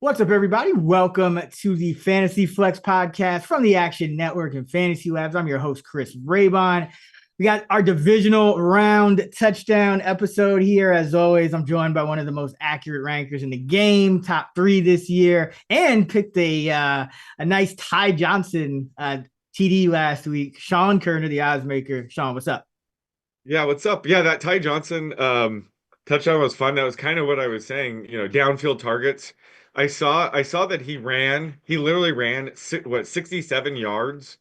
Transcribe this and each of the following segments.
What's up, everybody? Welcome to the Fantasy Flex podcast from the Action Network and Fantasy Labs. I'm your host, Chris Raybon. We got our divisional round touchdown episode here. As always, I'm joined by one of the most accurate rankers in the game, top 3 this year, and picked a nice Ty Johnson TD last week. Sean Koerner, the odds maker. Sean, what's up? Yeah, what's up? Yeah, that Ty Johnson touchdown was fun. That was kind of what I was saying, downfield targets. I saw that he literally ran 67 yards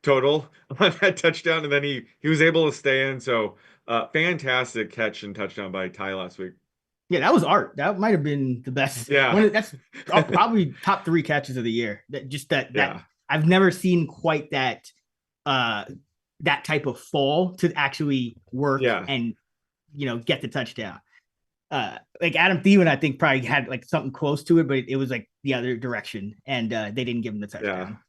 total on that touchdown, and then he was able to stay in. So fantastic catch and touchdown by Ty last week. Yeah, that was art. That might have been the best. Yeah. That's probably top 3 catches of the year. That Yeah. I've never seen quite that that type of fall to actually work and get the touchdown. Like Adam Thielen, I think probably had like something close to it, but it was like the other direction, and they didn't give him the touchdown.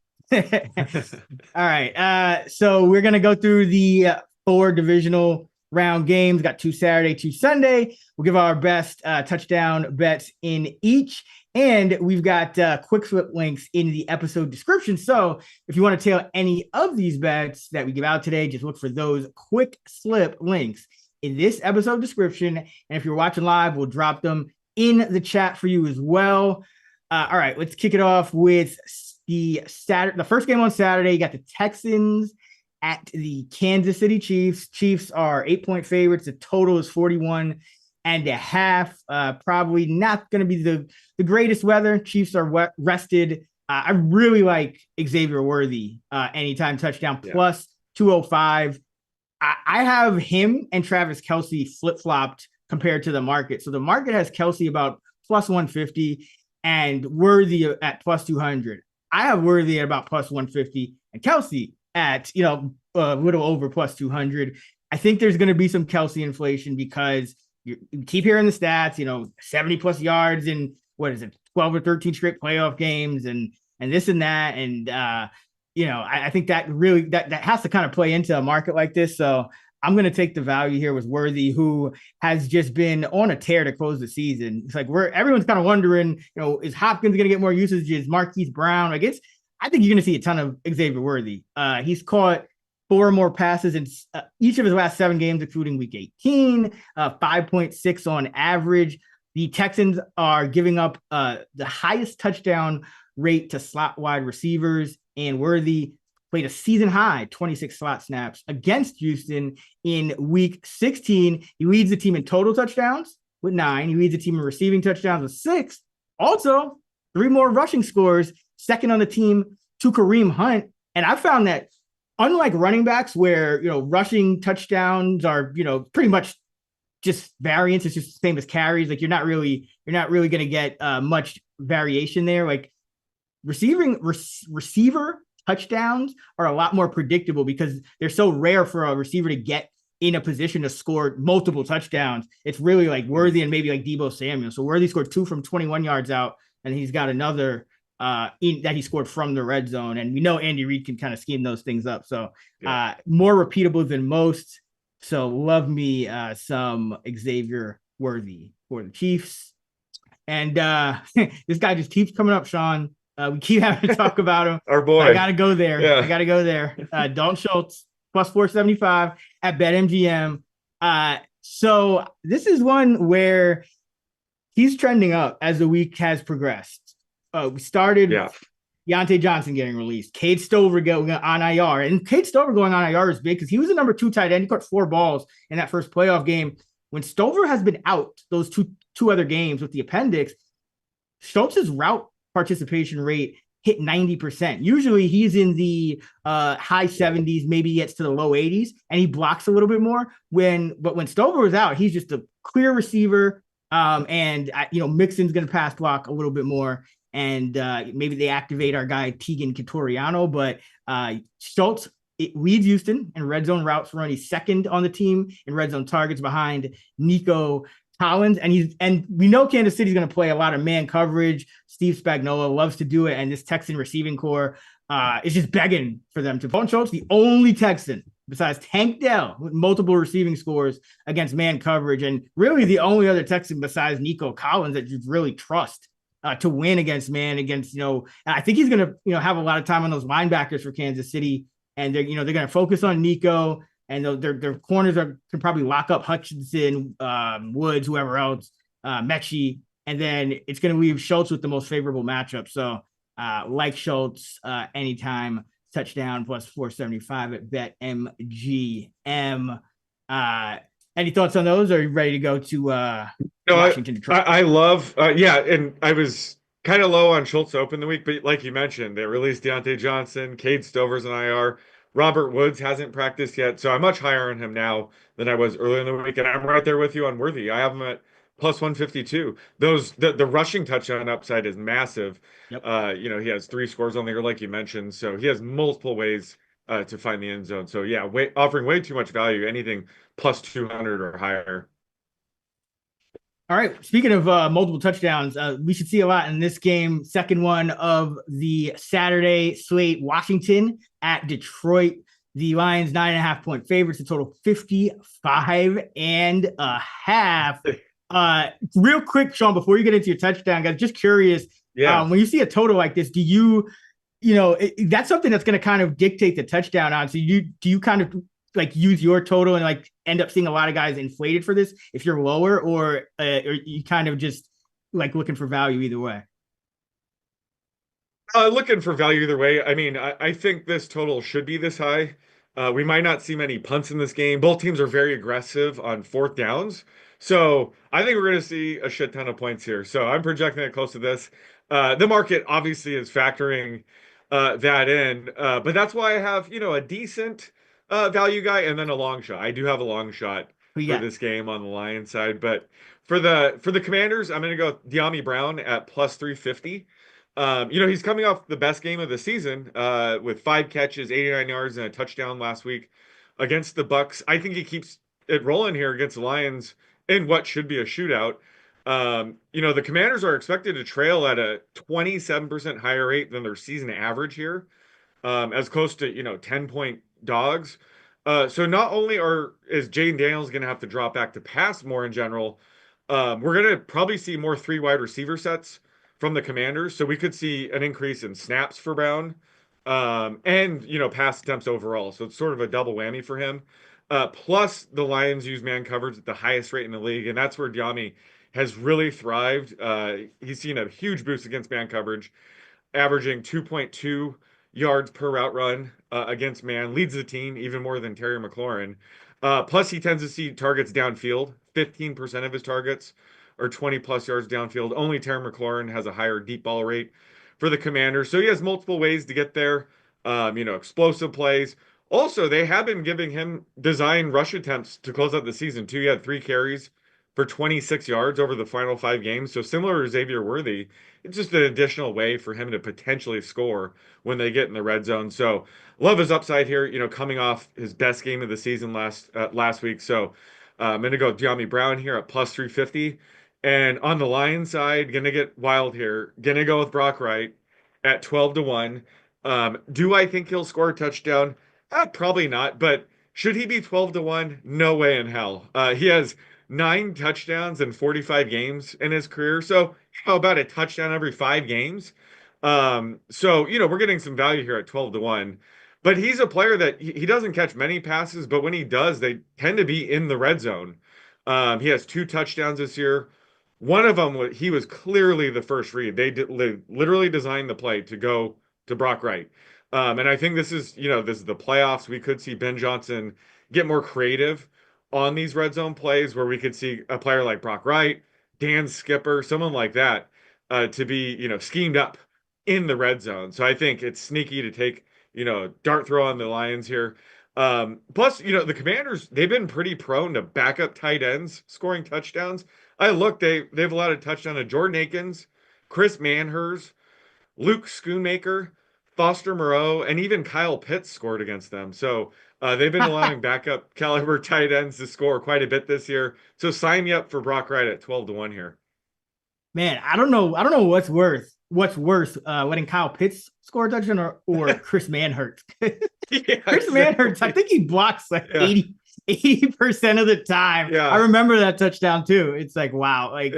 All right. So we're gonna go through the 4 divisional round games. Got 2 Saturday, 2 Sunday. We'll give our best touchdown bets in each. And we've got quick flip links in the episode description. So if you want to tail any of these bets that we give out today, just look for those quick slip links in this episode description. And if you're watching live, we'll drop them in the chat for you as well. All right, let's kick it off with the first game on Saturday. You got the Texans at the Kansas City Chiefs. Chiefs are 8-point favorites. The total is 41.5. Probably not going to be the greatest weather. Chiefs are rested. I really like Xavier Worthy anytime touchdown plus 205. I have him and Travis Kelce flip-flopped compared to the market. So the market has Kelce about plus 150 and Worthy at plus 200. I have Worthy at about plus 150 and Kelce at, a little over plus 200. I think there's going to be some Kelce inflation because you keep hearing the stats, 70 plus yards in 12 or 13 straight playoff games and this and that. And, I think that really that has to kind of play into a market like this. So I'm going to take the value here with Worthy, who has just been on a tear to close the season. It's like everyone's kind of wondering, is Hopkins going to get more usage? Is Marquise Brown? I think you're going to see a ton of Xavier Worthy. He's caught 4 more passes in each of his last 7 games, including week 18, 5.6 on average. The Texans are giving up the highest touchdown rate to slot wide receivers, and Worthy played a season high 26 slot snaps against Houston in week 16. He leads the team in total touchdowns with 9. He leads the team in receiving touchdowns with 6. Also, 3 more rushing scores, second on the team to Kareem Hunt. And I found that unlike running backs where, rushing touchdowns are, pretty much just variance, it's just the same as carries. Like you're not really going to get much variation there. Like receiver touchdowns are a lot more predictable because they're so rare for a receiver to get in a position to score multiple touchdowns. It's really like Worthy and maybe like Deebo Samuel. So Worthy scored 2 from 21 yards out, and he's got another that he scored from the red zone. And we know Andy Reid can kind of scheme those things up. So more repeatable than most. So love me some Xavier Worthy for the Chiefs. And this guy just keeps coming up, Sean. We keep having to talk about him. Our boy. I got to go there. Yeah. I got to go there. Dalton Schultz, plus 475 at BetMGM. So this is one where he's trending up as the week has progressed. We started Deontay Johnson getting released. Cade Stover going on IR. And Cade Stover going on IR is big because he was the number 2 tight end. He caught 4 balls in that first playoff game. When Stover has been out those two other games with the appendix, Schultz's route participation rate hit 90%. Usually he's in the high 70s, maybe gets to the low 80s, and he blocks a little bit more. But when Stover was out, he's just a clear receiver. And Mixon's going to pass block a little bit more. And maybe they activate our guy Tegan Kitoriano, but Schultz leads Houston in red zone routes run. He's second on the team in red zone targets behind Nico Collins, and we know Kansas City's going to play a lot of man coverage. Steve Spagnuolo loves to do it, and this Texan receiving core is just begging for them to. Dalton Schultz, the only Texan besides Tank Dell with multiple receiving scores against man coverage, and really the only other Texan besides Nico Collins that you really trust to win against I think he's going to, have a lot of time on those linebackers for Kansas City. And they're going to focus on Nico, and their corners can probably lock up Hutchinson, Woods, whoever else, Mechie. And then it's going to leave Schultz with the most favorable matchup. So like Schultz, anytime touchdown plus 475 at BetMGM. Any thoughts on those? Or are you ready to go to Washington, Detroit? I love, and I was kind of low on Schultz to open the week, but like you mentioned, they released Deontay Johnson, Cade Stover's an IR. Robert Woods hasn't practiced yet, so I'm much higher on him now than I was earlier in the week, and I'm right there with you on Worthy. I have him at plus 152. The rushing touchdown upside is massive. Yep. He has 3 scores on there, like you mentioned, so he has multiple ways to find the end zone. So yeah, offering way too much value. Anything plus 200 or higher. All right. Speaking of multiple touchdowns, we should see a lot in this game. Second one of the Saturday slate. Washington at Detroit. The Lions 9.5-point favorites. A total 55.5. Real quick, Sean, before you get into your touchdown, guys, just curious. Yeah. When you see a total like this, do you that's something that's going to kind of dictate the touchdown on. So do you kind of like use your total and like end up seeing a lot of guys inflated for this if you're lower, or you kind of just like looking for value either way? Looking for value either way. I mean, I think this total should be this high. We might not see many punts in this game. Both teams are very aggressive on 4th downs. So I think we're going to see a shit ton of points here. So I'm projecting it close to this. The market obviously is factoring that in. But that's why I have, a decent value guy and then a long shot. I do have a long shot for this game on the Lions side. But for the Commanders, I'm going to go Dyami Brown at plus 350. He's coming off the best game of the season with 5 catches, 89 yards, and a touchdown last week against the Bucks. I think he keeps it rolling here against the Lions in what should be a shootout. The Commanders are expected to trail at a 27% higher rate than their season average here, as close to 10-point dogs. So not only is Jaden Daniels going to have to drop back to pass more in general, we're going to probably see more 3 wide receiver sets from the Commanders. So we could see an increase in snaps for Brown, and pass attempts overall. So it's sort of a double whammy for him. Plus the Lions use man coverage at the highest rate in the league, and that's where Dyami has really thrived. He's seen a huge boost against man coverage, averaging 2.2 yards per route run against man, leads the team even more than Terry McLaurin. Plus, he tends to see targets downfield. 15% of his targets are 20-plus yards downfield. Only Terry McLaurin has a higher deep ball rate for the Commanders. So he has multiple ways to get there, explosive plays. Also, they have been giving him design rush attempts to close out the season, too. He had 3 carries for 26 yards over the final 5 games. So similar to Xavier Worthy, it's just an additional way for him to potentially score when they get in the red zone. So love his upside here, coming off his best game of the season last week. So I'm going to go Dyami Brown here at plus 350. And on the Lions side, going to get wild here. Going to go with Brock Wright at 12-1. Do I think he'll score a touchdown? Probably not. But should he be 12-1? No way in hell. He has 9 touchdowns in 45 games in his career. So about a touchdown every 5 games. So we're getting some value here at 12-1. But he's a player that he doesn't catch many passes, but when he does, they tend to be in the red zone. He has 2 touchdowns this year. One of them, he was clearly the first read. They literally designed the play to go to Brock Wright. And I think this is the playoffs. We could see Ben Johnson get more creative on these red zone plays where we could see a player like Brock Wright, Dan Skipper, someone like that, to be, schemed up in the red zone. So I think it's sneaky to take, dart throw on the Lions here. Plus, the Commanders, they've been pretty prone to backup tight ends scoring touchdowns. I looked, they've allowed a touchdown to Jordan Akins, Chris Manhers, Luke Schoonmaker, Foster Moreau, and even Kyle Pitts scored against them. So they've been allowing backup caliber tight ends to score quite a bit this year. So sign me up for Brock Wright at 12-1 here. Man, I don't know what's worse, letting Kyle Pitts score a touchdown or Chris Manhurts. Chris Manhurts, I think he blocks like 80% of the time. Yeah. I remember that touchdown too. It's like, wow, like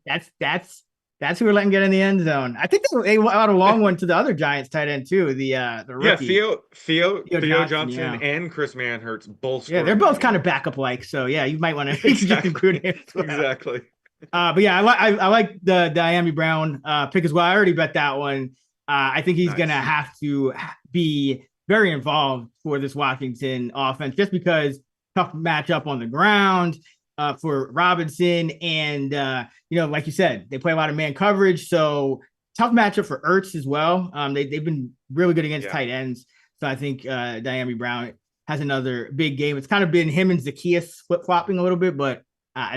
that's That's who we're letting get in the end zone. I think they out a long one to the other Giants tight end too. The rookie. Yeah, Theo yeah. Johnson and Chris Manhertz both. Yeah, they're both kind of backup like. So yeah, you might want to exactly. include him as well. Exactly. But yeah, I like the Dyami Brown pick as well. I already bet that one. I think he's gonna have to be very involved for this Washington offense, just because tough matchup on the ground for Robinson, and like you said, they play a lot of man coverage, so tough matchup for Ertz as well. They've been really good against tight ends, so I think Dyami Brown has another big game. It's kind of been him and Zacchaeus flip flopping a little bit, but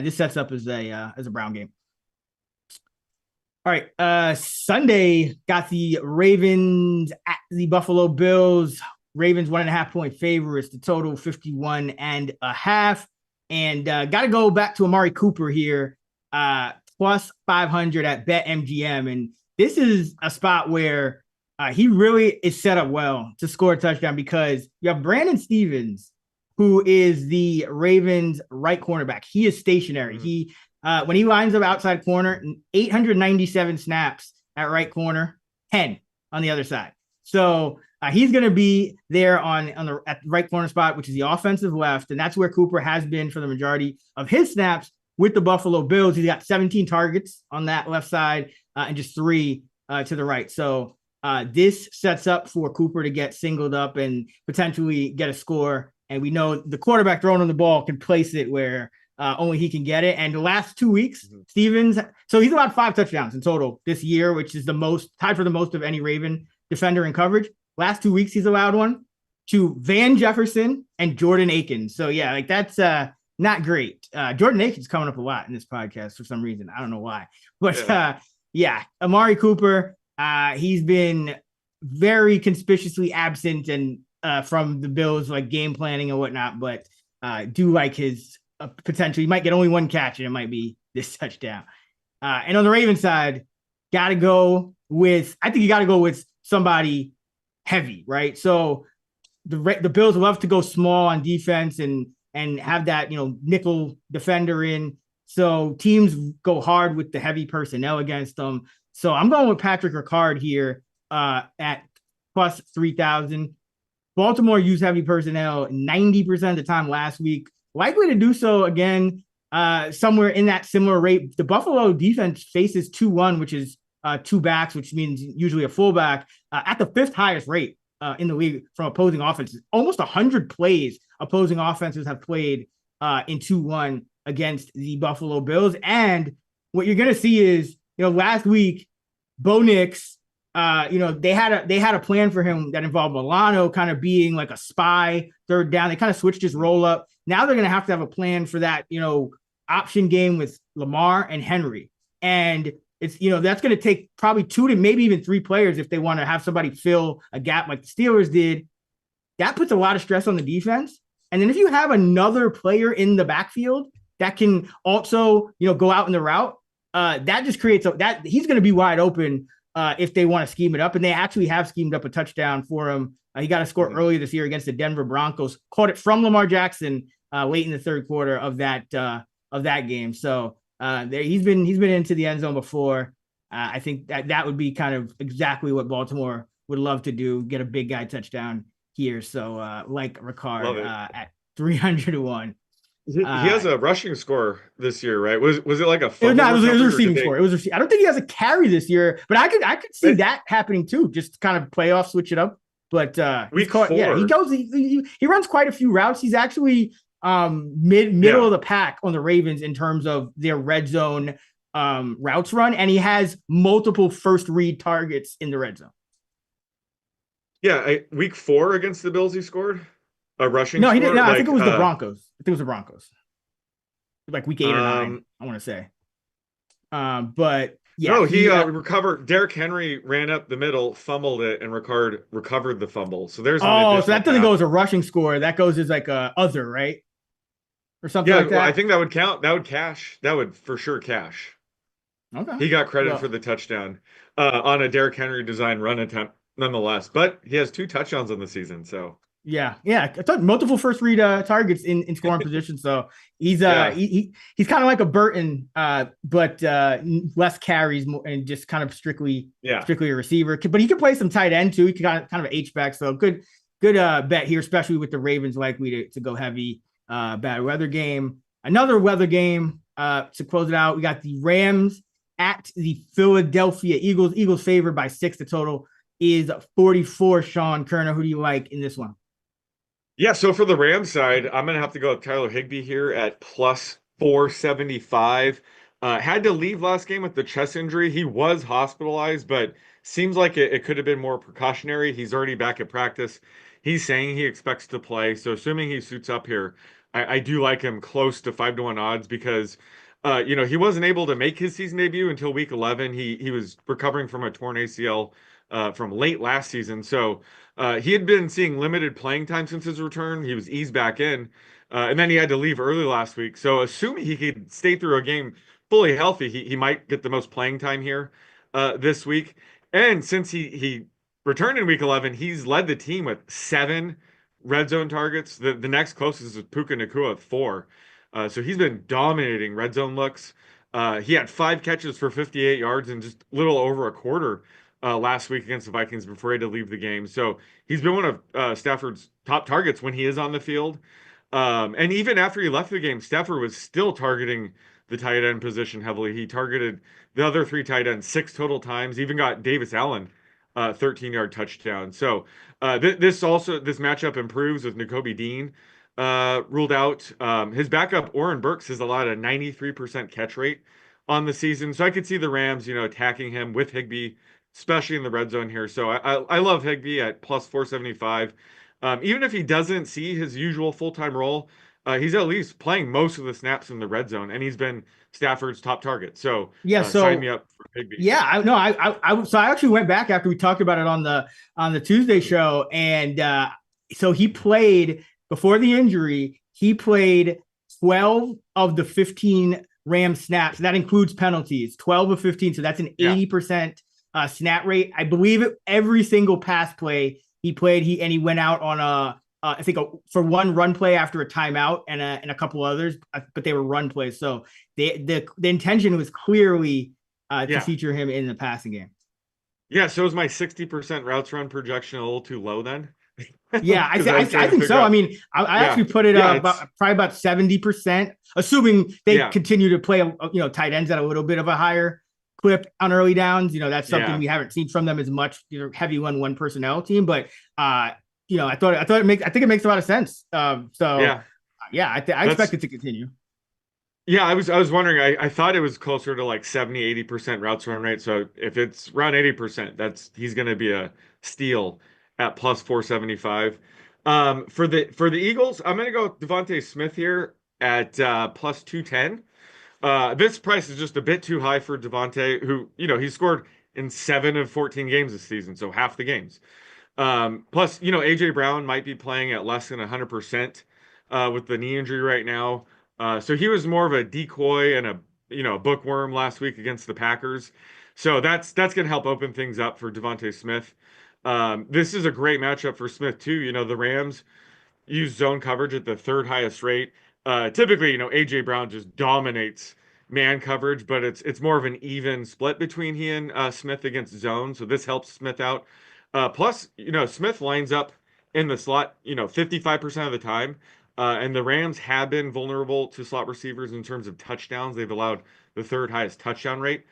this sets up as a Brown game. All right, Sunday got the Ravens at the Buffalo Bills. Ravens 1.5 point favorites. The total 51.5, and got to go back to Amari Cooper here, plus 500 at BetMGM, and this is a spot where he really is set up well to score a touchdown, because you have Brandon Stevens, who is the Ravens right cornerback. He is stationary. Mm-hmm. He when he lines up outside corner, 897 snaps at right corner, 10 on the other side. So he's going to be there at the right corner spot, which is the offensive left, and that's where Cooper has been for the majority of his snaps with the Buffalo Bills. He's got 17 targets on that left side and just 3 to the right. So this sets up for Cooper to get singled up and potentially get a score. And we know the quarterback throwing on the ball can place it where only he can get it. And the last 2 weeks, Stevens, so he's allowed 5 touchdowns in total this year, which is the most, tied for the most of any Raven defender in coverage. Last 2 weeks, he's allowed one to Van Jefferson and Jordan Akins. So yeah, like that's not great. Jordan Akins coming up a lot in this podcast for some reason. I don't know why, but yeah, Amari Cooper, he's been very conspicuously absent and from the Bills, like game planning and whatnot, but do like his potential. He might get only 1 catch and it might be this touchdown. And on the Ravens side, I think you got to go with somebody heavy, right? So the Bills love to go small on defense and have that, nickel defender in. So teams go hard with the heavy personnel against them. So I'm going with Patrick Ricard here at plus 3,000. Baltimore used heavy personnel 90% of the time last week. Likely to do so again somewhere in that similar rate. The Buffalo defense faces 2-1, which is 2 backs, which means usually a fullback, at the 5th highest rate in the league from opposing offenses. Almost 100 plays opposing offenses have played in 2-1 against the Buffalo Bills. And what you're going to see is, last week, Bo Nix, they had a plan for him that involved Milano kind of being like a spy third down. They kind of switched his roll up. Now they're going to have a plan for that, option game with Lamar and Henry. And it's, that's going to take probably 2 to maybe even 3 players if they want to have somebody fill a gap like the Steelers did. That puts a lot of stress on the defense. And then if you have another player in the backfield that can also, go out in the route, that just creates that he's going to be wide open if they want to scheme it up. And they actually have schemed up a touchdown for him. He got a score earlier this year against the Denver Broncos, caught it from Lamar Jackson late in the third quarter of that game. So he's been into the end zone before. I think that would be kind of exactly what Baltimore would love to do, get a big guy touchdown here. So like Ricard at 300-1. He has a rushing score this year, right? Was it like a it was a receiving score. I don't think he has a carry this year, but I could see that happening too. Just kind of playoff, switch it up. But week 4, he runs quite a few routes. He's actually middle of the pack on the Ravens in terms of their red zone routes run, and he has multiple first read targets in the red zone. Yeah, week 4 against the Bills, he scored a rushing. No, he didn't. No, I think it was the Broncos. Like week 8 or 9, I want to say. But yeah, no, he recovered. Derrick Henry ran up the middle, fumbled it, and Ricard recovered the fumble. So there's so that doesn't go as a rushing score. That goes as like a other, right? Or something like that. Well, I think that would count. That would cash. That would for sure cash. Okay. He got credit for the touchdown on a Derrick Henry design run attempt, nonetheless. But he has 2 touchdowns on the season, so Yeah, I thought multiple first read targets in scoring position. So he's he's kind of like a Burton, but less carries more and just kind of strictly a receiver. But he can play some tight end too. He can kind of H back. So good bet here, especially with the Ravens likely to go heavy. Bad weather game. Another weather game to close it out. We got the Rams at the Philadelphia Eagles. Eagles favored by 6. The total is 44. Sean Koerner, who do you like in this one? Yeah, so for the Rams side, I'm going to have to go with Tyler Higbee here at plus 475. Had to leave last game with the chest injury. He was hospitalized, but seems like it could have been more precautionary. He's already back at practice. He's saying he expects to play. So assuming he suits up here, I do like him close to 5-1 odds because, he wasn't able to make his season debut until week 11. He was recovering from a torn ACL from late last season. So he had been seeing limited playing time since his return. He was eased back in, and then he had to leave early last week. So assuming he could stay through a game fully healthy, he might get the most playing time here this week. And since he returned in week 11, he's led the team with 7 red zone targets. The next closest is Puka Nacua with 4. So he's been dominating red zone looks. He had 5 catches for 58 yards in just a little over a quarter last week against the Vikings before he had to leave the game. So he's been one of Stafford's top targets when he is on the field. And even after he left the game, Stafford was still targeting the tight end position heavily. He targeted the other 3 tight ends 6 total times, even got Davis Allen 13-yard touchdown. So this matchup improves with Nakobe Dean ruled out. His backup, Oren Burks, has allowed a 93% catch rate on the season. So I could see the Rams, attacking him with Higbee, especially in the red zone here. So I love Higbee at plus 475. Even if he doesn't see his usual full-time role, he's at least playing most of the snaps in the red zone, and he's been Stafford's top target. So sign me up for Higbee. Yeah, I actually went back after we talked about it on the Tuesday show, and so he played before the injury. He played 12 of the 15 Rams snaps. That includes penalties. 12 of 15, so that's an 80%. Snap rate. I believe it every single pass play he played. He went out on for one run play after a timeout and a couple others, but they were run plays. So the intention was clearly to feature him in the passing game. Yeah. So is my 60% routes run projection a little too low then? Yeah, I think so. I mean, I actually put it probably about 70%, assuming they continue to play tight ends at a little bit of a higher clip on early downs. That's something we haven't seen from them as much. Heavy one personnel team, but I think it makes a lot of sense. I expect it to continue. Yeah, I was wondering. I thought it was closer to like 70-80% routes run rate. So if it's around 80%, he's going to be a steal at plus 475. For the Eagles, I'm going to go with DeVonta Smith here at plus 210. This price is just a bit too high for DeVonta, who, he scored in 7 of 14 games this season, so half the games. Plus, A.J. Brown might be playing at less than 100% with the knee injury right now. So he was more of a decoy and a bookworm last week against the Packers. So that's going to help open things up for DeVonta Smith. This is a great matchup for Smith, too. The Rams use zone coverage at the 3rd highest rate. Typically, A.J. Brown just dominates man coverage, but it's more of an even split between he and Smith against zone. So this helps Smith out. Plus, Smith lines up in the slot, 55% of the time. And the Rams have been vulnerable to slot receivers in terms of touchdowns. They've allowed the 3rd highest touchdown rate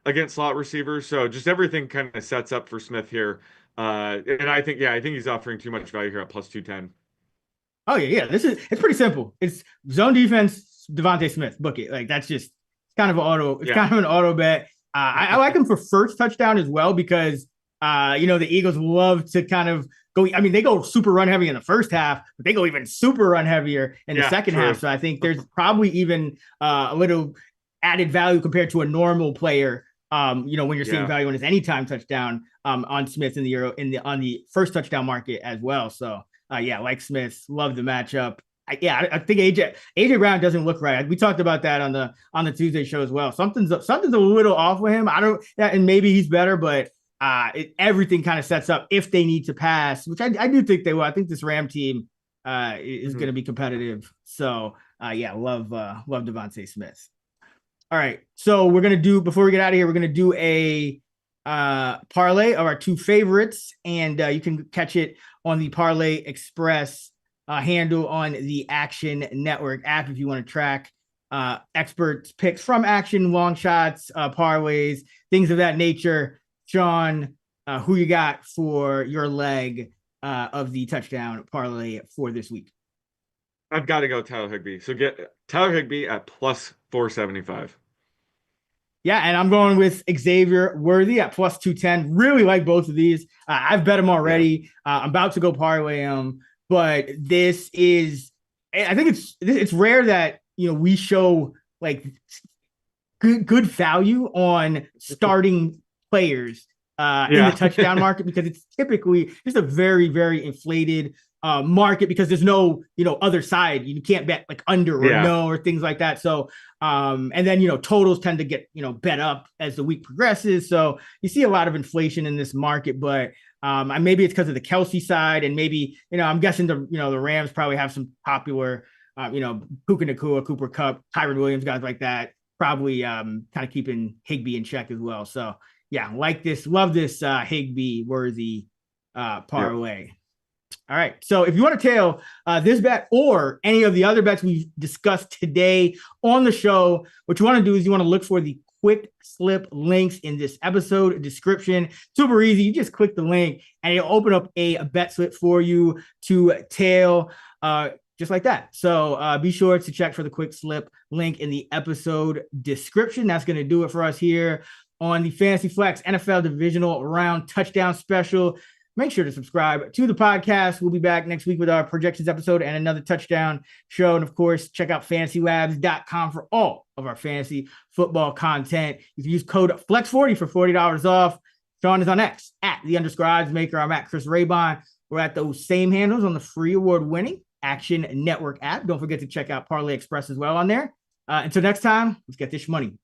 against slot receivers. So just everything kind of sets up for Smith here. And I think he's offering too much value here at plus 210. Oh yeah. It's pretty simple. It's zone defense, DeVonta Smith, book it. Like that's just kind of an auto. It's kind of an auto bet. I like him for first touchdown as well because the Eagles love to kind of go. I mean, they go super run heavy in the first half, but they go even super run heavier in the second half. So I think there's probably even a little added value compared to a normal player. When you're seeing value on his anytime touchdown on Smith on the first touchdown market as well. So. Like Smith, love the matchup. I think AJ Brown doesn't look right. We talked about that on the Tuesday show as well. Something's a little off with him. And maybe he's better, but everything kind of sets up if they need to pass, which I do think they will. I think this Ram team is going to be competitive. So love DeVonta Smith. All right, so we're gonna do, before we get out of here, we're gonna do a parlay of our two favorites, and you can catch it on the Parlay Express handle on the Action Network app if you want to track experts picks from Action, long shots, parlays, things of that nature. Sean, who you got for your leg of the touchdown parlay for this week? I've got to go Tyler Higbee. So get Tyler Higbee at plus 475. Yeah, and I'm going with Xavier Worthy at plus 210. Really like both of these. I've bet them already. Yeah. I'm about to go parlay them, but this is, I think it's rare that, you know, we show like good value on starting players in the touchdown market, because it's typically just a very, very inflated market, because there's no, you know, other side. You can't bet like under or no or things like that. So and then, you know, totals tend to get, you know, bet up as the week progresses. So you see a lot of inflation in this market, but maybe it's because of the Kelsey side, and maybe, you know, I'm guessing the Rams probably have some popular Puka Nacua, Cooper Kupp, Tyron Williams, guys like that, probably kind of keeping Higbee in check as well. So yeah, like this, love this Higbee Worthy parlay. Yep. All right. So if you want to tail this bet or any of the other bets we've discussed today on the show, what you want to do is you want to look for the quick slip links in this episode description. Super easy. You just click the link and it'll open up a bet slip for you to tail just like that. So be sure to check for the quick slip link in the episode description. That's going to do it for us here on the Fantasy Flex NFL Divisional Round Touchdown Special. Make sure to subscribe to the podcast. We'll be back next week with our projections episode and another touchdown show. And of course, check out fantasylabs.com for all of our fantasy football content. You can use code FLEX40 for $40 off. Sean is on X at @_oddsmaker. I'm at Chris Raybon. We're at those same handles on the free award-winning Action Network app. Don't forget to check out Parlay Express as well on there. Until next time, let's get this money.